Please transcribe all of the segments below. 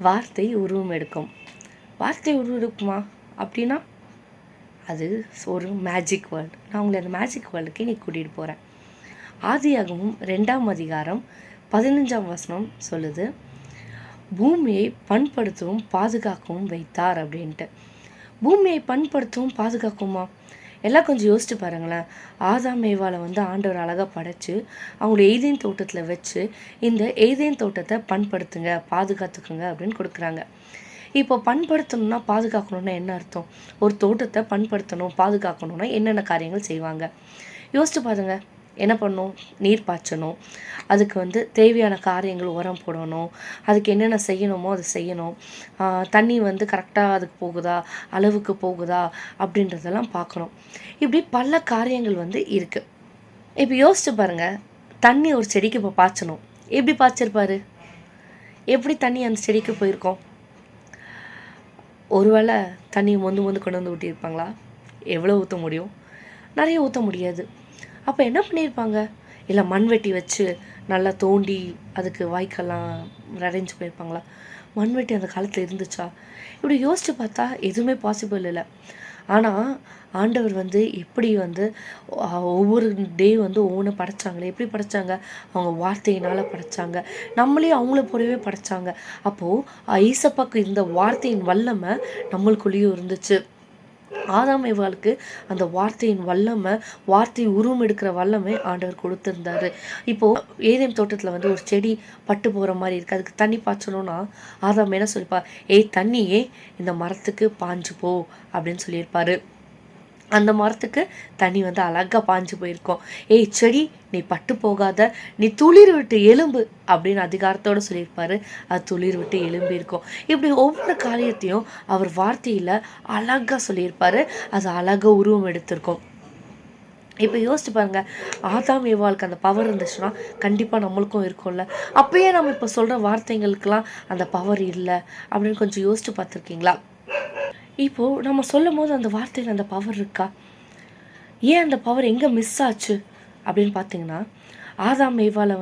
வார்த்தை உருவம் எடுக்கும். வார்த்தை உருவம் எடுக்குமா அப்படின்னா அது ஒரு மேஜிக் வேர்ல்டு. நான் உங்களை அந்த மேஜிக் வேர்ல்டுக்கு இன்னைக்கு கூட்டிகிட்டு போகிறேன். ஆதியாகமம் 2ஆம் அதிகாரம் 15ஆம் வசனம் சொல்லுது, பூமியை பண்படுத்தவும் பாதுகாக்கவும் வைத்தார் அப்படின்ட்டு. பூமியை பண்படுத்தவும் பாதுகாக்குமா? எல்லாம் கொஞ்சம் யோசிச்சு பாருங்களேன். ஆதாம் ஏவாளை ஆண்டவர் அழகாக படைச்சு அவங்கள ஏதேன் தோட்டத்தில் வச்சு இந்த ஏதேன் தோட்டத்தை பண்படுத்துங்க, பாதுகாத்துக்குங்க அப்படின்னு கொடுக்குறாங்க. இப்போ பண்படுத்தணும்னா பாதுகாக்கணும்னா என்ன அர்த்தம்? ஒரு தோட்டத்தை பண்படுத்தணும், பாதுகாக்கணும்னா என்னென்ன காரியங்கள் செய்வாங்க யோசிச்சு பாருங்க. என்ன பண்ணணும்? நீர் பாய்ச்சணும், அதுக்கு தேவையான காரியங்கள் உரம் போடணும், அதுக்கு என்னென்ன செய்யணுமோ அதை செய்யணும், தண்ணி கரெக்டாக அதுக்கு போகுதா, அளவுக்கு போகுதா அப்படின்றதெல்லாம் பார்க்கணும். இப்படி பல காரியங்கள் இருக்குது. இப்போ யோசிச்சு பாருங்கள், தண்ணி ஒரு செடிக்கு இப்போ பாய்ச்சணும். எப்படி பாய்ச்சிருப்பாரு? எப்படி தண்ணி அந்த செடிக்கு போயிருக்கோம்? ஒருவேளை தண்ணி மொந்து கொண்டு ஊட்டியிருப்பாங்களா? எவ்வளோ ஊற்ற முடியும்? நிறைய ஊற்ற முடியாது. அப்போ என்ன பண்ணியிருப்பாங்க? இல்லை மண்வெட்டி வச்சு நல்லா தோண்டி அதுக்கு வாய்க்கெல்லாம் நிறைஞ்சு போயிருப்பாங்களா? மண்வெட்டி அந்த காலத்தில் இருந்துச்சா? இப்படி யோசித்து பார்த்தா எதுவுமே பாசிபிள் இல்லை. ஆனால் ஆண்டவர் எப்படி ஒவ்வொரு டே ஒவ்வொன்று படைச்சாங்களே. எப்படி படைச்சாங்க? அவங்க வார்த்தையினால் படைச்சாங்க. நம்மளையும் அவங்கள போலவே படைச்சாங்க. அப்போது ஈசப்பாக்கு இந்த வார்த்தையின் வல்லமை நம்மளுக்குள்ளேயும் இருந்துச்சு. ஆதாம் ஏவாளுக்கு அந்த வார்த்தையின் வல்லமை, வார்த்தை உருவம் எடுக்கிற வல்லமை ஆண்டவர் கொடுத்துருந்தாரு. இப்போது ஏதேன் தோட்டத்தில் ஒரு செடி பட்டு போகிற மாதிரி இருக்குது, அதுக்கு தண்ணி பாய்ச்சணும்னா ஆதாம் என்ன சொல்லிப்பா? தண்ணியே இந்த மரத்துக்கு பாஞ்சு போ அப்படின்னு சொல்லியிருப்பாரு. அந்த மரத்துக்கு தண்ணி அழகாக பாஞ்சு போயிருக்கோம். செடி நீ பட்டு போகாத, நீ துளிர் விட்டு எலும்பு அப்படின்னு அதிகாரத்தோடு சொல்லியிருப்பாரு. அது துளிர் விட்டு எலும்பு இருக்கும். இப்படி ஒவ்வொரு காரியத்தையும் அவர் வார்த்தையில் அழகாக சொல்லியிருப்பாரு. அது அழகாக உருவம் எடுத்திருக்கோம். இப்போ யோசிச்சு பாருங்க, ஆதாம் ஏவாளுக்கு அந்த பவர் இருந்துச்சுன்னா கண்டிப்பாக நம்மளுக்கும் இருக்கும்ல. அப்பயே நம்ம இப்போ சொல்கிற வார்த்தைங்களுக்கெல்லாம் அந்த பவர் இல்லை அப்படின்னு கொஞ்சம் யோசிச்சு பார்த்துருக்கீங்களா? இப்போது நம்ம சொல்லும் போது அந்த வார்த்தையில் அந்த பவர் இருக்கா? ஏன் அந்த பவர் எங்கே மிஸ் ஆச்சு அப்படின்னு பார்த்தீங்கன்னா, ஆதாம் ஏவாளை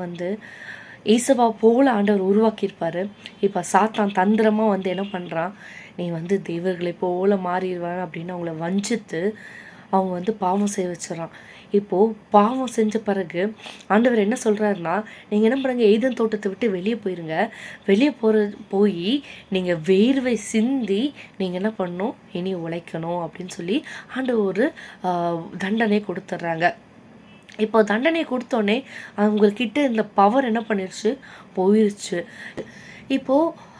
ஈசவா போல ஆண்டவர் உருவாக்கியிருப்பார். இப்போ சாத்தான் தந்திரமாக என்ன பண்ணுறான்? நீ தெய்வர்களை போல மாறிடுவான் அப்படின்னு அவங்கள வஞ்சித்து அவங்க பாவம் செய்ய வச்சிடறான். இப்போது பாவம் செஞ்ச பிறகு ஆண்டவர் என்ன சொல்கிறாருன்னா, நீங்கள் என்ன பண்ணுங்க, ஏதேன் தோட்டத்தை விட்டு வெளியே போயிருங்க. வெளியே போய் நீங்கள் வேர்வை சிந்தி நீங்கள் என்ன பண்ணணும், இனி உழைக்கணும் அப்படின்னு சொல்லி ஆண்டவர் ஒரு தண்டனை கொடுத்துட்றாங்க. இப்போ தண்டனை கொடுத்தோடனே அவங்கக்கிட்ட இந்த பவர் என்ன பண்ணிருச்சு? போயிடுச்சு. இப்போது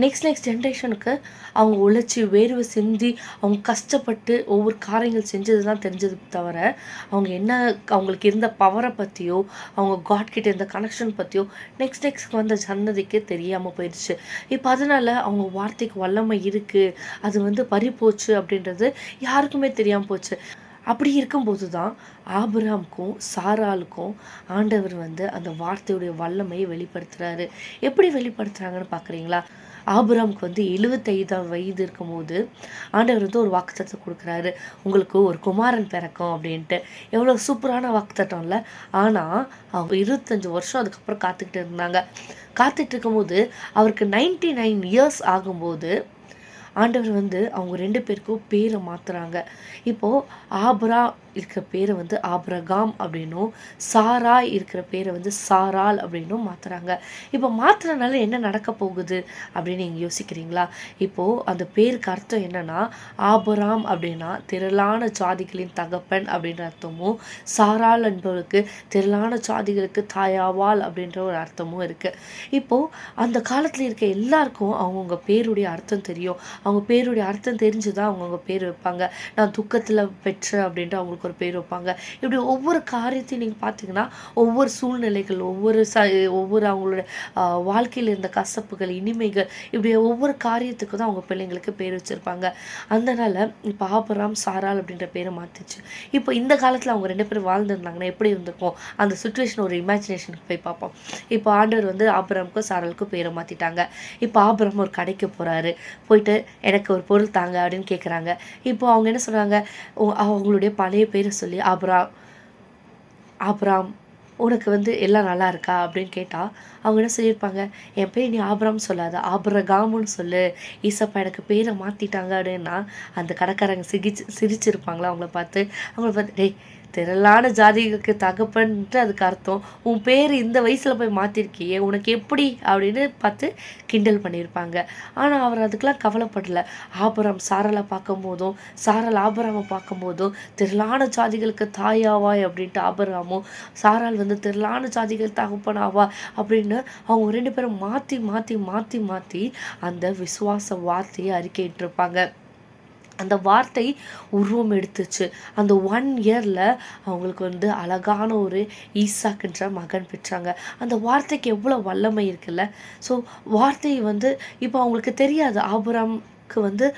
நெக்ஸ்ட் ஜென்ரேஷனுக்கு அவங்க உழைச்சி வேர்வை சிந்தி அவங்க கஷ்டப்பட்டு ஒவ்வொரு காரியங்கள் செஞ்சது தான் தெரிஞ்சது தவிர அவங்களுக்கு இருந்த பவரை பற்றியோ அவங்க காட்கிட்ட இருந்த கனெக்ஷன் பற்றியோ நெக்ஸ்ட் வந்த சன்னதிக்கு தெரியாமல் போயிடுச்சு. இப்போ அதனால் அவங்க வார்த்தைக்கு வல்லமை இருக்குது, அது பறிப்போச்சு அப்படின்றது யாருக்குமே தெரியாமல் போச்சு. அப்படி இருக்கும்போது தான் ஆபிரகாமுக்கும் சாராளுக்கும் ஆண்டவர் அந்த வார்த்தையுடைய வல்லமையை வெளிப்படுத்துகிறாரு. எப்படி வெளிப்படுத்துகிறாங்கன்னு பார்க்குறீங்களா? ஆபிரகாமுக்கு 75 வயது இருக்கும்போது ஆண்டவர் ஒரு வாக்குத்தத்தை கொடுக்குறாரு, உங்களுக்கு ஒரு குமாரன் பிறக்கும் அப்படின்ட்டு. எவ்வளோ சூப்பரான வாக்குத்தட்டம் இல்லை? ஆனால் அவங்க 25 வருஷம் அதுக்கப்புறம் காத்துக்கிட்டு இருந்தாங்க. காத்துட்டு இருக்கும்போது அவருக்கு 99 இயர்ஸ் ஆகும்போது ஆண்டவர் அவங்க 2 பேருக்கும் பேரை மாற்றுறாங்க. இப்போது ஆப்ரா இருக்கிற பேரை ஆப்ரகாம் அப்படின்னும், சாராய் இருக்கிற பேரை சாராள் அப்படின்னும் மாற்றுறாங்க. இப்போ மாற்றுறதுனால என்ன நடக்க போகுது அப்படின்னு நீங்கள் யோசிக்கிறீங்களா? இப்போது அந்த பேருக்கு அர்த்தம் என்னென்னா, ஆபராம் அப்படின்னா திரளான ஜாதிகளின் தகப்பன் அப்படின்ற அர்த்தமும், சாராள் என்பவருக்கு திரளான ஜாதிகளுக்கு தாயாவாள் அப்படின்ற ஒரு அர்த்தமும் இருக்குது. இப்போது அந்த காலத்தில் இருக்க எல்லாருக்கும் அவங்கவுங்க பேருடைய அர்த்தம் தெரியும். அவங்க பேருடைய அர்த்தம் தெரிஞ்சு தான் அவங்கவுங்க பேர் வைப்பாங்க. நான் துக்கத்தில் பெற்ற அப்படின்ட்டு அவங்களுக்கு ஒரு பேர் வைப்பாங்க. இப்படி ஒவ்வொரு காரியத்தையும் நீங்கள் பார்த்தீங்கன்னா ஒவ்வொரு சூழ்நிலைகள், ஒவ்வொரு அவங்களோட வாழ்க்கையில் இருந்த கசப்புகள், இனிமைகள், இப்படி ஒவ்வொரு காரியத்துக்கு தான் அவங்க பிள்ளைங்களுக்கு பேர் வச்சுருப்பாங்க. அதனால் இப்போ ஆபராம் சாராள் அப்படின்ற பேரை மாற்றிச்சு. இப்போ இந்த காலத்தில் அவங்க 2 பேரும் வாழ்ந்துருந்தாங்கன்னா எப்படி இருந்திருக்கும்? அந்த சுச்சுவேஷன் ஒரு இமேஜினேஷனுக்கு போய் பார்ப்போம். இப்போ ஆண்டவர் ஆபராமுக்கும் சாராளுக்கும் பேரை மாற்றிட்டாங்க. இப்போ ஆபராம் ஒரு கடைக்கு போகிறாரு. போயிட்டு எனக்கு ஒரு பொருள் தாங்க அப்படின்னு கேட்குறாங்க. இப்போ அவங்க என்ன சொல்கிறாங்க? அவங்களுடைய பழைய பேரை சொல்லி ஆபிராம் உனக்கு வந்து எல்லாம் நல்லா இருக்கா அப்படின்னு கேட்டால் அவங்க என்ன சொல்லியிருப்பாங்க, என் பேர் நீ ஆபிராம் சொல்லாத, ஆபிரகாமுன்னு சொல்லு, ஈசப்பா எனக்கு பேரை மாற்றிட்டாங்க அப்படின்னா அந்த கடைக்காரங்க சிரிச்சிருப்பாங்களா அவங்கள பார்த்து. அவங்கள பார்த்து, டேய் திரளான ஜாதிகளுக்கு தகப்பன்ட்டு அதுக்கு அர்த்தம், உன் பேர் இந்த வயசில் போய் மாற்றிருக்கியே உனக்கு எப்படி அப்படின்னு பார்த்து கிண்டல் பண்ணியிருப்பாங்க. ஆனால் அவர் அதுக்கெலாம் கவலைப்படலை. ஆபிரகாம் சாராளை பார்க்கும் போதும் சாராள் ஆபிரகாமை பார்க்கும் போதும் திரளான ஜாதிகளுக்கு தாயாவாய் அப்படின்ட்டு ஆபிரகாமும், சாராள் வந்து திரளான ஜாதிகள் தகப்பனாவா அப்படின்னு அவங்க 2 பேரும் மாற்றி மாற்றி மாற்றி மாற்றி அந்த விசுவாச வார்த்தையை அறிக்கையிட்டிருப்பாங்க. அந்த வார்த்தை உருவம் எடுத்துச்சு. அந்த 1 இயரில் அவங்களுக்கு வந்து அழகான ஒரு ஈசாக்குன்ற மகன் பெற்றாங்க. அந்த வார்த்தைக்கு எவ்வளோ வல்லமை இருக்குல்ல. ஸோ வார்த்தை வந்து இப்போ அவங்களுக்கு தெரியாது ஆபிரகாமுக்கு வந்து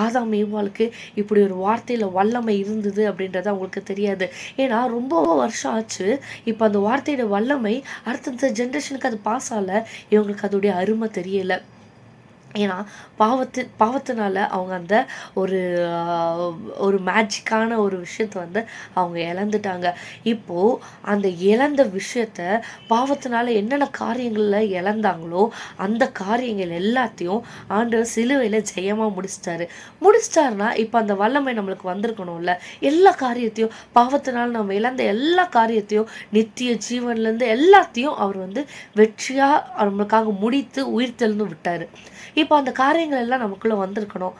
ஆதாம் ஏவாளுக்கு இப்படி ஒரு வார்த்தையில் வல்லமை இருந்தது அப்படின்றது அவங்களுக்கு தெரியாது. ஏன்னா ரொம்ப வருஷம் ஆச்சு. இப்போ அந்த வார்த்தையோட வல்லமை அடுத்தடுத்த ஜென்ரேஷனுக்கு அது பாஸ் ஆகலை. இவங்களுக்கு அதோடைய அருமை தெரியலை. ஏன்னா பாவத்தினால அவங்க அந்த ஒரு ஒரு மேஜிக்கான ஒரு விஷயத்த வந்து அவங்க இழந்துட்டாங்க. இப்போது அந்த இழந்த விஷயத்த பாவத்தினால என்னென்ன காரியங்களில் இழந்தாங்களோ அந்த காரியங்கள் எல்லாத்தையும் ஆண்டவர் சிலுவையில் ஜெயமாக முடிச்சிட்டாருன்னா இப்போ அந்த வல்லமை நம்மளுக்கு வந்திருக்கணும்ல. எல்லா காரியத்தையும் பாவத்தினால் நம்ம இழந்த எல்லா காரியத்தையும் நித்திய ஜீவன்லேருந்து எல்லாத்தையும் அவர் வந்து வெற்றியாக நம்மளுக்காக முடித்து உயிர்த்தெழுந்து விட்டார். இப்போ அந்த காரியங்கள் எல்லாம் நமக்குள்ளே வந்திருக்கணும்.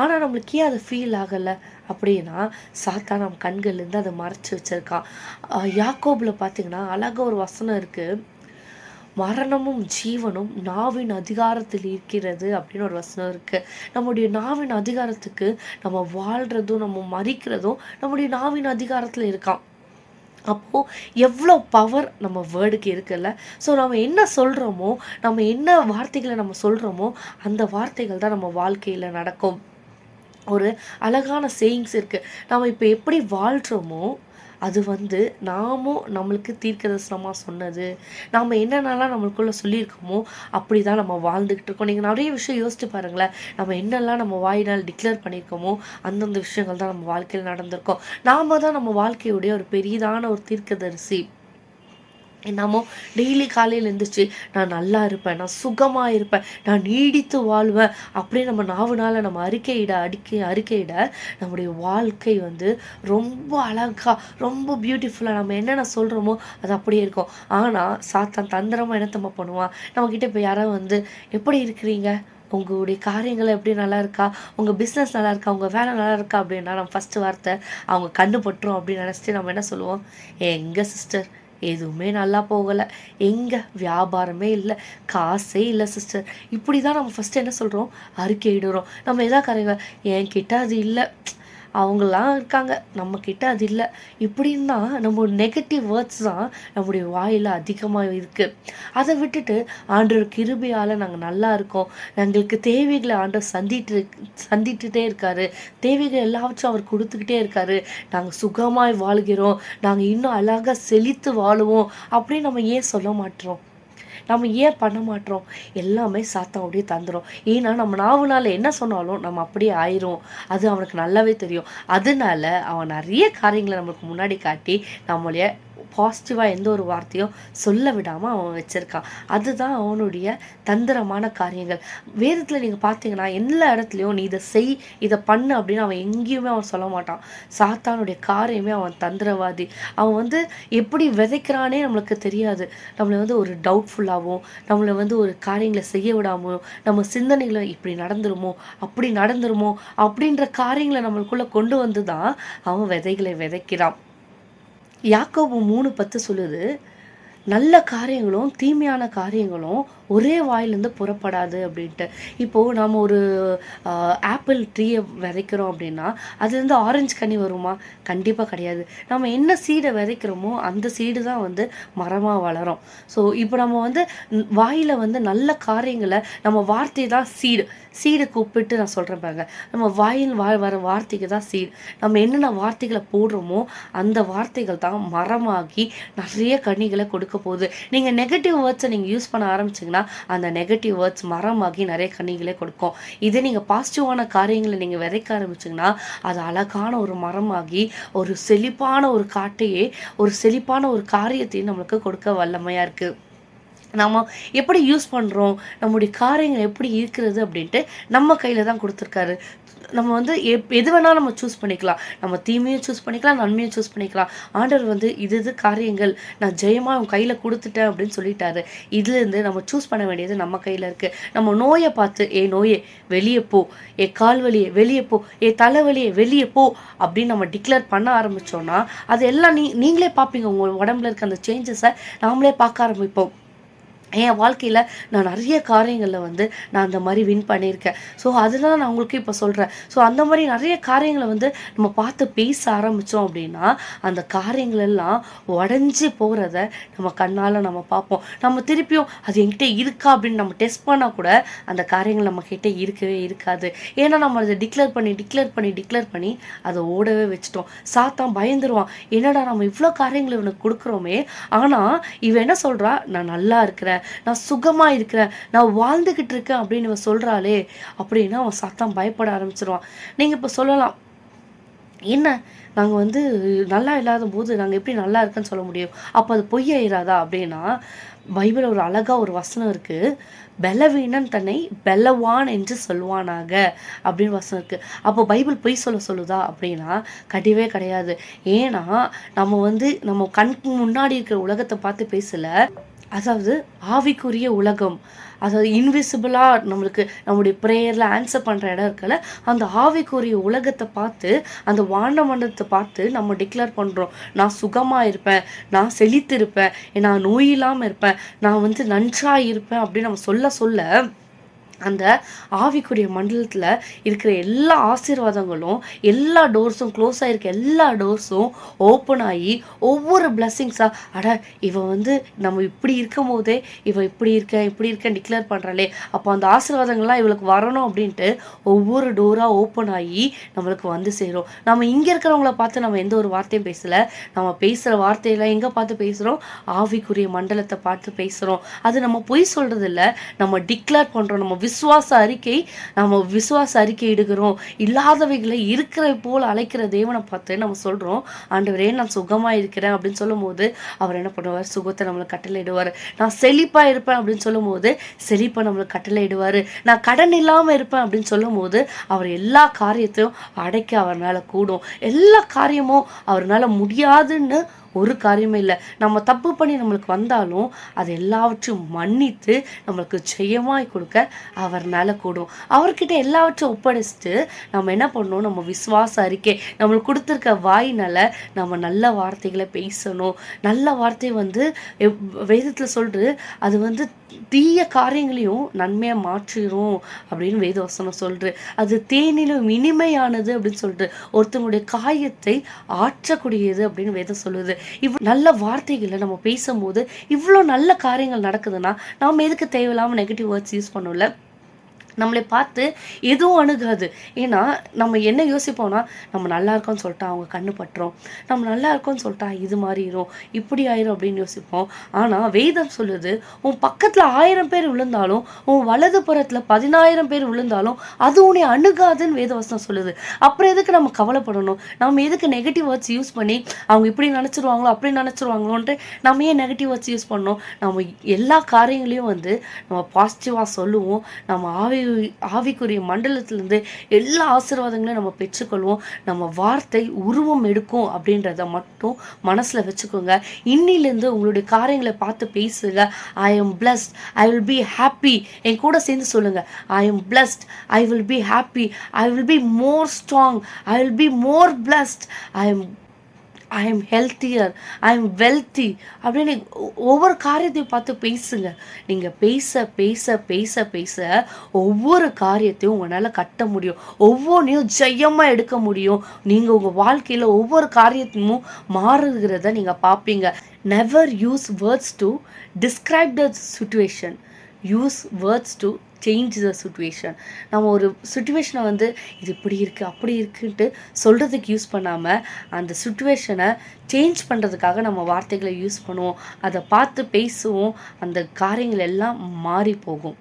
ஆனால் நம்மளுக்கு ஏன் அது ஃபீல் ஆகலை அப்படின்னா சாத்தான் நம்ம கண்கள்லேருந்து அதை மறைச்சி வச்சுருக்கான். யாக்கோபில் பார்த்திங்கன்னா அழகாக ஒரு வசனம் இருக்குது, மரணமும் ஜீவனும் நாவின் அதிகாரத்தில் இருக்கிறது அப்படின்னு ஒரு வசனம் இருக்குது. நம்முடைய நாவின் அதிகாரத்துக்கு நம்ம வாழ்கிறதும் நம்ம மறிக்கிறதும் நம்முடைய நாவின் அதிகாரத்தில் இருக்கான். அப்போது எவ்வளோ பவர் நம்ம வேர்டுக்கு இருக்குல்ல. ஸோ நம்ம என்ன சொல்கிறோமோ, நம்ம என்ன வார்த்தைகளை நம்ம சொல்கிறோமோ அந்த வார்த்தைகள் தான் நம்ம வாழ்க்கையில் நடக்கும். ஒரு அழகான சேயிங்ஸ் இருக்குது, நம்ம இப்போ எப்படி வாழ்கிறோமோ அது வந்து நாமும் நம்மளுக்கு தீர்க்கதரிசனமாக சொன்னது, நாம் என்னென்னலாம் நம்மளுக்குள்ளே சொல்லியிருக்கோமோ அப்படி தான் நம்ம வாழ்ந்துக்கிட்டு இருக்கோம். நீங்கள் நிறைய விஷயம் யோசிச்சு பாருங்களேன். நம்ம என்னெல்லாம் நம்ம வாயினால் டிக்ளேர் பண்ணியிருக்கோமோ அந்தந்த விஷயங்கள் தான் நம்ம வாழ்க்கையில் நடந்திருக்கோம். நாம் தான் நம்ம வாழ்க்கையுடைய ஒரு பெரிதான ஒரு தீர்க்கதரிசி. என்னமோ டெய்லி காலையில் எழுந்திரிச்சு நான் நல்லா இருப்பேன், நான் சுகமாக இருப்பேன், நான் நீடித்து வாழ்வேன் அப்படின்னு நம்ம நாவுனால நம்ம அறிக்கையிட நம்முடைய வாழ்க்கை வந்து ரொம்ப அழகாக ரொம்ப பியூட்டிஃபுல்லாக நம்ம என்னென்ன சொல்கிறோமோ அது அப்படியே இருக்கும். ஆனால் சாத்தான் தந்திரமாக என்ன நம்ம பண்ணுவான், நம்மக்கிட்ட இப்போ யாராவது வந்து எப்படி இருக்கிறீங்க, உங்களுடைய காரியங்கள் எப்படி நல்லா இருக்கா, உங்கள் பிஸ்னஸ் நல்லா இருக்கா, உங்கள் வேலை நல்லா இருக்கா அப்படின்னா நம்ம ஃபஸ்ட்டு வார்த்தை அவங்க கண்ணு பட்டுரும் அப்படின்னு நினச்சிட்டு நம்ம என்ன சொல்லுவோம், எங்கள் சிஸ்டர் எதுவுமே நல்லா போகலை, எங்கே வியாபாரமே இல்லை, காசே இல்லை சிஸ்டர், இப்படி தான் நம்ம ஃபஸ்ட்டு என்ன சொல்கிறோம், அறிக்கையிடுறோம். நம்ம எதா காரியங்க என்கிட்ட அது இல்லை, அவங்களாம் இருக்காங்க, நம்மக்கிட்ட அது இல்லை, இப்படின்னா நம்ம நெகட்டிவ் வேர்ட்ஸ் தான் நம்முடைய வாயில் அதிகமாக இருக்குது. அதை விட்டுட்டு ஆண்டவர் கிருபையால் நாங்கள் நல்லா இருக்கோம், எங்களுக்கு தேவைகளை ஆண்டவர் சந்திட்டுட்டே இருக்காரு, தேவைகள் எல்லாவற்றும் அவர் கொடுத்துக்கிட்டே இருக்காரு, நாங்கள் சுகமாய் வாழ்கிறோம், நாங்கள் இன்னும் அழகாக செழித்து வாழுவோம் அப்படின்னு நம்ம ஏன் சொல்ல மாட்டோம், நம்ம ஏன் பண்ண மாட்டோம்? எல்லாமே சாத்தானுடைய தந்துடும். ஏன்னா நம்ம நாவுனால என்ன சொன்னாலும் நம்ம அப்படியே ஆயிரும், அது அவனுக்கு நல்லாவே தெரியும். அதனால அவன் நிறைய காரியங்களை நம்மளுக்கு முன்னாடி காட்டி நம்மளைய பாசிட்டிவாக எந்த ஒரு வார்த்தையும் சொல்ல விடாமல் அவன் வச்சுருக்கான். அதுதான் அவனுடைய தந்திரமான காரியங்கள். வேதத்தில் நீங்கள் பார்த்தீங்கன்னா எல்லா இடத்துலையும் நீ இதை செய், இதை பண்ணு அப்படின்னு அவன் எங்கேயுமே அவன் சொல்ல மாட்டான். சாத்தானுடைய காரியமே அவன் தந்திரவாதி. அவன் வந்து எப்படி விதைக்கிறானே நம்மளுக்கு தெரியாது. நம்மளை வந்து ஒரு டவுட்ஃபுல்லாகவும் நம்மளை வந்து ஒரு காரியங்களை செய்ய விடாமோ, நம்ம சிந்தனைகளை இப்படி நடந்துருமோ அப்படி நடந்துருமோ அப்படின்ற காரியங்களை நம்மளுக்குள்ளே கொண்டு வந்து தான் அவன் விதைகளை விதைக்கிறான். யாக்கோபு 3:10 சொல்லுது, நல்ல காரியங்களும் தீமையான காரியங்களும் ஒரே வாயிலேருந்து புறப்படாது அப்படின்ட்டு. இப்போது நம்ம ஒரு ஆப்பிள் ட்ரீயை விதைக்கிறோம் அப்படின்னா அதுலேருந்து ஆரஞ்சு கனி வருமா? கண்டிப்பாக கிடையாது. நம்ம என்ன சீடை விதைக்கிறோமோ அந்த சீடு தான் வந்து மரமாக வளரும். ஸோ இப்போ நம்ம வந்து வாயில் வந்து நல்ல காரியங்களை, நம்ம வார்த்தை தான் சீடை கூப்பிட்டு நான் சொல்கிறேன் பாருங்க, நம்ம வாயில் வர வார்த்தைக்கு தான் சீடு. நம்ம என்னென்ன வார்த்தைகளை போடுறோமோ அந்த வார்த்தைகள் தான் மரமாகி நிறைய கனிகளை கொடுக்க போகுது. நீங்கள் நெகட்டிவ் வேர்ட்ஸை நீங்கள் யூஸ் பண்ண ஆரம்பிச்சிங்கன்னா அந்த நெகட்டிவ் வேர்ட்ஸ் மரமாகி நிறைய கனிகளை கொடுக்கும். இதே நீங்கள் பாசிட்டிவான காரியங்களை நீங்கள் விதைக்க ஆரம்பிச்சிங்கன்னா அது அழகான ஒரு மரமாகி ஒரு செழிப்பான ஒரு காட்டையே, ஒரு செழிப்பான ஒரு காரியத்தையும் நம்மளுக்கு கொடுக்க வல்லமையாக இருக்குது. நம்ம எப்படி யூஸ் பண்ணுறோம், நம்முடைய காரியங்கள் எப்படி இருக்கிறது அப்படின்ட்டு நம்ம கையில் தான் கொடுத்துருக்காரு. நம்ம வந்து எது வேணால் நம்ம சூஸ் பண்ணிக்கலாம். நம்ம தீமையும் சூஸ் பண்ணிக்கலாம், நன்மையும் சூஸ் பண்ணிக்கலாம். ஆண்டவர் வந்து இது காரியங்கள் நான் ஜெயமாக உன் கையில் கொடுத்துட்டேன் அப்படின்னு சொல்லிட்டாரு. இதுலேருந்து நம்ம சூஸ் பண்ண வேண்டியது நம்ம கையில் இருக்குது. நம்ம நோயை பார்த்து நோயே வெளியே போ, கால் வலியே வெளியே போ, தலைவலியே வெளியே போ அப்படின்னு நம்ம டிக்ளேர் பண்ண ஆரம்பித்தோன்னா அது எல்லாம் நீங்களே பார்ப்பீங்க. உங்கள் உடம்புல இருக்க அந்த சேஞ்சஸை நாமளே பார்க்க ஆரம்பிப்போம். என் வாழ்க்கையில் நான் நிறைய காரியங்களில் வந்து நான் அந்த மாதிரி வின் பண்ணியிருக்கேன். ஸோ அதனால நான் உங்களுக்கு இப்போ சொல்கிறேன். ஸோ அந்த மாதிரி நிறைய காரியங்களை வந்து நம்ம பார்த்து பேச ஆரம்பித்தோம் அப்படின்னா அந்த காரியங்கள் எல்லாம் உடஞ்சி போகிறத நம்ம கண்ணால் நம்ம பார்ப்போம். நம்ம திருப்பியும் அது என்கிட்ட இருக்கா அப்படின்னு நம்ம டெஸ்ட் பண்ணால் கூட அந்த காரியங்கள் நம்மக்கிட்ட இருக்கவே இருக்காது. ஏன்னா நம்ம அதை டிக்ளேர் பண்ணி அதை ஓடவே வச்சுட்டோம். சாத்தான் பயந்துருவான், என்னடா நம்ம இவ்வளோ காரியங்களை இவனுக்கு கொடுக்குறோமே, ஆனால் இவன் என்ன சொல்கிறா, நான் நல்லா இருக்கிறேன், நான் சுகமா இருக்கிறேன், நான் வாழ்ந்துகிட்டு இருக்கேன் அப்படின்னு இவன் சொல்றாளே அப்படின்னா அவன் சத்தம் பயப்பட ஆரம்பிச்சிருவான். நீங்க இப்ப சொல்லலாம், என்ன நாங்கள் வந்து நல்லா இல்லாத போது நாங்கள் எப்படி நல்லா இருக்குன்னு சொல்ல முடியும், அப்போ அது பொய்யாயிராதா அப்படின்னா பைபிள் ஒரு அழகா ஒரு வசனம் இருக்கு, பலவீனன் தன்னை பலவான் என்று சொல்வானாக அப்படின்னு வசனம் இருக்கு. அப்போ பைபிள் பொய் சொல்லுதா அப்படின்னா கிடையவே கிடையாது. ஏன்னா நம்ம வந்து நம்ம கண்ணுக்கு முன்னாடி இருக்கிற உலகத்தை பார்த்து பேசல, அதாவது ஆவிக்குரிய உலகம், அதாவது இன்விசிபிளாக நம்மளுக்கு நம்முடைய ப்ரேயரில் ஆன்சர் பண்ணுற இடம் இருக்குல்ல, அந்த ஆவிக்குரிய உலகத்தை பார்த்து அந்த வான மண்டலத்தை பார்த்து நம்ம டிக்ளேர் பண்ணுறோம், நான் சுகமாக இருப்பேன், நான் செழித்து இருப்பேன், நான் நோய் இல்லாமல் இருப்பேன், நான் வந்து நன்றாக இருப்பேன் அப்படின்னு நம்ம சொல்ல அந்த ஆவிக்குரிய மண்டலத்தில் இருக்கிற எல்லா ஆசீர்வாதங்களும் எல்லா டோர்ஸும் க்ளோஸ் ஆகிருக்க எல்லா டோர்ஸும் ஓப்பன் ஆகி ஒவ்வொரு பிளெஸ்ஸிங்ஸாக அட இவன் வந்து நம்ம இப்படி இருக்கும் போதே இவன் இப்படி இருக்கேன் டிக்ளேர் பண்ணுறாளே, அப்போ அந்த ஆசீர்வாதங்கள்லாம் இவளுக்கு வரணும் அப்படின்ட்டு ஒவ்வொரு டோராக ஓப்பன் ஆகி நம்மளுக்கு வந்து சேரும். நம்ம இங்கே இருக்கிறவங்கள பார்த்து நம்ம எந்த ஒரு வார்த்தையும் பேசலை, நம்ம பேசுகிற வார்த்தையெல்லாம் எங்கே பார்த்து பேசுகிறோம், ஆவிக்குரிய மண்டலத்தை பார்த்து பேசுகிறோம். அது நம்ம பொய் சொல்கிறது இல்லை, நம்ம டிக்ளேர் பண்ணுறோம், நம்ம விசுவாச அறிக்கை இடுகிறோம். இல்லாதவைகளை இருக்கிற போல் அழைக்கிற தேவனை பார்த்து நம்ம சொல்றோம், ஆண்டவரே நான் சுகமா இருக்கிறேன் அப்படின்னு சொல்லும் போது அவர் என்ன பண்ணுவார், சுகத்தை நம்மளுக்கு கட்டளை இடுவார். நான் செழிப்பா இருப்பேன் அப்படின்னு சொல்லும் போது செழிப்பை நம்மளுக்கு கட்டளை இடுவார். நான் கடன் இல்லாம இருப்பேன் அப்படின்னு சொல்லும் போது அவர் எல்லா காரியத்தையும் அடைக்க அவர்னால கூடும். எல்லா காரியமும் அவர்னால முடியாதுன்னு ஒரு காரியமே இல்லை. நம்ம தப்பு பண்ணி நம்மளுக்கு வந்தாலும் அது எல்லாவற்றையும் மன்னித்து நம்மளுக்கு ஜெயமாய் கொடுக்க அவர்னால கூடும். அவர்கிட்ட எல்லாவற்றையும் ஒப்படைச்சிட்டு நம்ம என்ன பண்ணணும், நம்ம விசுவாச அறிக்கை நம்மளுக்கு கொடுத்துருக்க வாயினால நம்ம நல்ல வார்த்தைகளை பேசணும். நல்ல வார்த்தை வந்து வேதத்தில் சொல்றது அது வந்து தீய காரியங்களையும் நன்மையாக மாற்றிடும் அப்படின்னு வேதவசனம் சொல்றது. அது தேனிலும் இனிமையானது அப்படின்னு சொல்லிட்டு ஒருத்தனுடைய காயத்தை ஆற்றக்கூடியது அப்படின்னு வேதம் சொல்லுது. நல்ல வார்த்தைகளை நம்ம பேசும்போது இவ்வளோ நல்ல காரியங்கள் நடக்குதுன்னா நாம் எதுக்கு தேவையில்லாமல் நெகட்டிவ் வேர்ட்ஸ் யூஸ் பண்ணல, நம்மளை பார்த்து எதுவும் அணுகாது. ஏன்னா நம்ம என்ன யோசிப்போம்னா, நம்ம நல்லா இருக்கோம்னு சொல்லிட்டா அவங்க கண்ணு பட்டுரும், நம்ம நல்லா இருக்கோம்னு சொல்லிட்டா இது மாறிடும், இப்படி ஆயிரும் அப்படின்னு யோசிப்போம். ஆனால் வேதம் சொல்லுது, உன் பக்கத்தில் 1000 பேர் விழுந்தாலும் உன் வலது புறத்தில் 10,000 பேர் விழுந்தாலும் அது உன்னை அணுகாதுன்னு வேதவசனம் சொல்லுது. அப்புறம் எதுக்கு நம்ம கவலைப்படணும், நம்ம எதுக்கு நெகட்டிவ் வேர்ட்ஸ் யூஸ் பண்ணி அவங்க இப்படி நினச்சிருவாங்களோ அப்படி நினச்சிருவாங்களோன்ட்டு நம்ம ஏன் நெகட்டிவ் வேர்ட்ஸ் யூஸ் பண்ணோம். நம்ம எல்லா காரியங்களையும் வந்து நம்ம பாசிட்டிவாக சொல்லுவோம். நம்ம ஆவிக்குரிய மண்டலத்திலிருந்து எல்லா ஆசீர்வாதங்களையும் நம்ம பெற்றுக்கொள்வோம். நம்ம வார்த்தை உருவம் எடுக்கும் அப்படின்றத மட்டும் மனசில் வச்சுக்கோங்க. இன்னிலேருந்து உங்களுடைய காரியங்களை பார்த்து பேசுங்க. I am blessed, I will be happy. என் கூட சேர்ந்து சொல்லுங்க, I am blessed, I will be happy, I will be more strong, I will be more blessed, I am healthier, I am wealthy அப்படின்னு ஒவ்வொரு காரியத்தையும் பார்த்து பேசுங்க. நீங்கள் பேச பேச பேச பேச ஒவ்வொரு காரியத்தையும் உங்களால் கட்ட முடியும், ஒவ்வொன்றையும் ஜெயமாக எடுக்க முடியும். நீங்கள் உங்கள் வாழ்க்கையில் ஒவ்வொரு காரியத்தையும் மாறுகிறத நீங்கள் பார்ப்பீங்க. Never use words to describe the situation, use words to change the situation. நம்ம ஒரு சுச்சுவேஷனை வந்து இது இப்படி இருக்குது அப்படி இருக்குன்ட்டு சொல்கிறதுக்கு யூஸ் பண்ணாமல் அந்த சுச்சுவேஷனை சேஞ்ச் பண்ணுறதுக்காக நம்ம வார்த்தைகளை யூஸ் பண்ணுவோம். அதை பார்த்து பேசுவோம். அந்த காரியங்கள் எல்லாம் மாறி போகும்.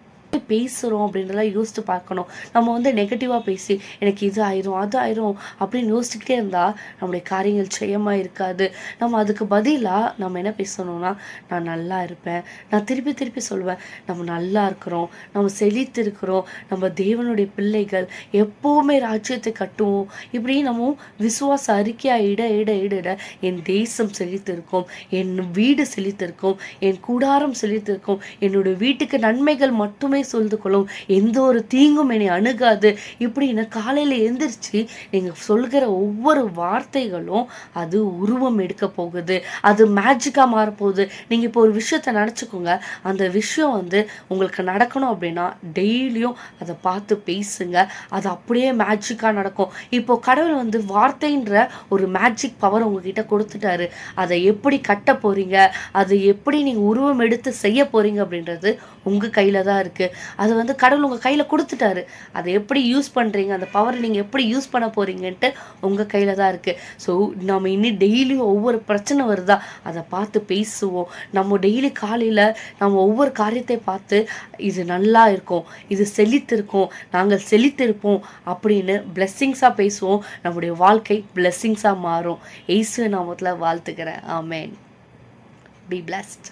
பேசுகிறோம் அப்படின்றதெல்லாம் யோசித்து பார்க்கணும். நம்ம வந்து நெகட்டிவாக பேசி எனக்கு இது ஆயிரும் அது ஆயிரும் அப்படின்னு யோசிச்சுக்கிட்டே இருந்தால் நம்முடைய காரியங்கள் ஜெயமாக இருக்காது. நம்ம அதுக்கு பதிலாக நம்ம என்ன பேசணும்னா, நான் நல்லா இருப்பேன். நான் திருப்பி திருப்பி சொல்வேன், நம்ம நல்லா இருக்கிறோம், நம்ம செழித்து இருக்கிறோம், நம்ம தேவனுடைய பிள்ளைகள், எப்போவுமே ராஜ்யத்தை கட்டுவோம். இப்படி நம்ம விசுவாச அறிக்கையாக இட இட இட இட என் தேசம் செழித்திருக்கும், என் வீடு செழித்திருக்கும், என் கூடாரம் செழித்திருக்கும், என்னுடைய வீட்டுக்கு நன்மைகள் மட்டுமே சொல்லிட்டு கொள்ளும், எந்த ஒரு தீங்கும் என்னை அணுகாது. இப்படின்னு காலையில் எந்திரிச்சு நீங்கள் சொல்கிற ஒவ்வொரு வார்த்தைகளும் அது உருவம் எடுக்க போகுது. அது மேஜிக்காக மாறப்போகுது. நீங்கள் இப்போ ஒரு விஷயத்த நினச்சிக்கோங்க, அந்த விஷயம் வந்து உங்களுக்கு நடக்கணும் அப்படின்னா டெய்லியும் அதை பார்த்து பேசுங்க. அது அப்படியே மேஜிக்காக நடக்கும். இப்போ கடவுள் வந்து வார்த்தைன்ற ஒரு மேஜிக் பவர் உங்ககிட்ட கொடுத்துட்டாரு. அதை எப்படி கட்ட போகிறீங்க, அது எப்படி நீங்கள் உருவம் எடுத்து செய்ய போகிறீங்க அப்படின்றது உங்கள் கையில் தான் இருக்குது. அது வந்து கடவுள் உங்கள் கையில் கொடுத்துட்டாரு. அதை எப்படி யூஸ் பண்ணுறீங்க, அந்த பவரை நீங்கள் எப்படி யூஸ் பண்ண போகிறீங்கன்ட்டு உங்கள் கையில் தான் இருக்குது. ஸோ நம்ம இன்னும் டெய்லியும் ஒவ்வொரு பிரச்சனை வருதா அதை பார்த்து பேசுவோம். நம்ம டெய்லி காலையில் நம்ம ஒவ்வொரு காரியத்தை பார்த்து இது நல்லா இருக்கும், இது செழித்திருக்கும், நாங்கள் செழித்திருப்போம் அப்படின்னு பிளெஸ்ஸிங்ஸாக பேசுவோம். நம்முடைய வாழ்க்கை பிளெஸ்ஸிங்ஸாக மாறும். இயேசு நாமத்தில் வாழ்த்துக்கிறேன். ஆமென். Be blessed.